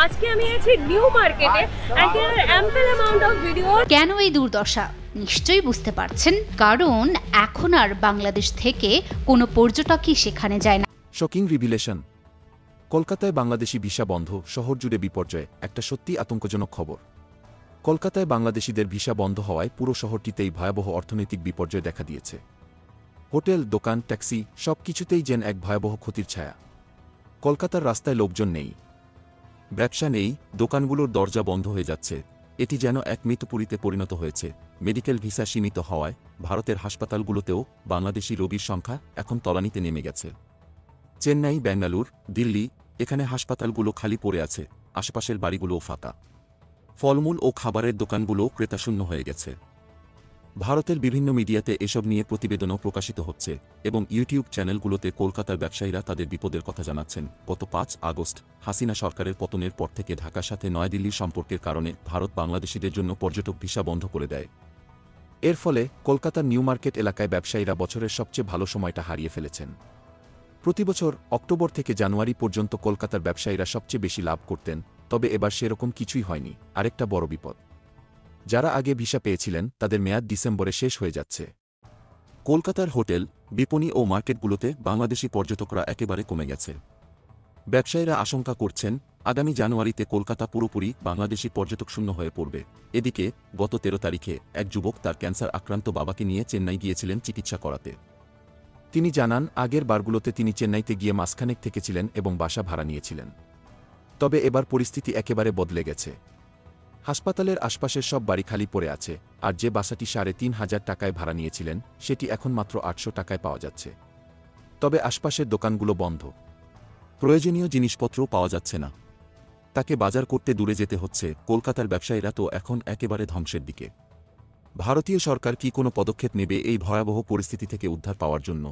আজকে আমি আছি নিউ মার্কেটে and there are ample amount of videos। কেন এই দুর্দশা নিশ্চয়ই বুঝতে পারছেন, কারণ এখন আর বাংলাদেশ থেকে কোনো পর্যটকই সেখানে যায় না। শকিং রিভিলেশন, কলকাতায় বাংলাদেশি ভিসা বন্ধ, শহর জুড়ে বিপর্যয়। একটা সত্যি আতঙ্কজনক খবর। কলকাতায় বাংলাদেশিদের ভিসা বন্ধ হওয়ায় পুরো শহরটিতেই ভয়াবহ অর্থনৈতিক বিপর্যয় দেখা দিয়েছে। হোটেল, দোকান, ট্যাক্সি সব কিছুতেই যেন এক ভয়াবহ ক্ষতির ছায়া। কলকাতার রাস্তায় লোকজন নেই, ব্যবসা নেই, দোকানগুলোর দরজা বন্ধ হয়ে যাচ্ছে। এটি যেন এক মৃতপুরীতে পরিণত হয়েছে। মেডিকেল ভিসা সীমিত হওয়ায় ভারতের হাসপাতালগুলোতেও বাংলাদেশি রোগীর সংখ্যা এখন তলানিতে নেমে গেছে। চেন্নাই, বেঙ্গালুর, দিল্লি, এখানে হাসপাতালগুলো খালি পড়ে আছে, আশেপাশের বাড়িগুলোও ফাঁকা। ফলমূল ও খাবারের দোকানগুলোও ক্রেতাশূন্য হয়ে গেছে। ভারতের বিভিন্ন মিডিয়াতে এসব নিয়ে প্রতিবেদনও প্রকাশিত হচ্ছে এবং ইউটিউব চ্যানেলগুলোতে কলকাতার ব্যবসায়ীরা তাদের বিপদের কথা জানাচ্ছেন। গত ৫ আগস্ট হাসিনা সরকারের পতনের পর থেকে ঢাকার সাথে নয়াদিল্লির সম্পর্কের কারণে ভারত বাংলাদেশিদের জন্য পর্যটক ভিসা বন্ধ করে দেয়। এর ফলে কলকাতার নিউ মার্কেট এলাকায় ব্যবসায়ীরা বছরের সবচেয়ে ভালো সময়টা হারিয়ে ফেলেছেন। প্রতিবছর অক্টোবর থেকে জানুয়ারি পর্যন্ত কলকাতার ব্যবসায়ীরা সবচেয়ে বেশি লাভ করতেন, তবে এবার সেরকম কিছুই হয়নি। আরেকটা বড় বিপদ, যারা আগে ভিসা পেয়েছিলেন তাদের মেয়াদ ডিসেম্বরে শেষ হয়ে যাচ্ছে। কলকাতার হোটেল, বিপণী ও মার্কেটগুলোতে বাংলাদেশি পর্যটকরা একেবারে কমে গেছে। ব্যবসায়ীরা আশঙ্কা করছেন আগামী জানুয়ারিতে কলকাতা পুরোপুরি বাংলাদেশি পর্যটক শূন্য হয়ে পড়বে। এদিকে গত ১৩ তারিখে এক যুবক তার ক্যান্সার আক্রান্ত বাবাকে নিয়ে চেন্নাই গিয়েছিলেন চিকিৎসা করাতে। তিনি জানান, আগের বারগুলোতে তিনি চেন্নাইতে গিয়ে মাসখানেক থেকেছিলেন এবং বাসা ভাড়া নিয়েছিলেন। তবে এবার পরিস্থিতি একেবারে বদলে গেছে। হাসপাতালের আশপাশের সব বাড়ি খালি পড়ে আছে, আর যে বাসাটি ৩,৫০০ টাকায় ভাড়া নিয়েছিলেন সেটি এখন মাত্র ৮০০ টাকায় পাওয়া যাচ্ছে। তবে আশপাশের দোকানগুলো বন্ধ, প্রয়োজনীয় জিনিসপত্রও পাওয়া যাচ্ছে না। তাকে বাজার করতে দূরে যেতে হচ্ছে। কলকাতার ব্যবসায়ীরা তো এখন একেবারে ধ্বংসের দিকে। ভারতীয় সরকার কি কোনো পদক্ষেপ নেবে এই ভয়াবহ পরিস্থিতি থেকে উদ্ধার পাওয়ার জন্য?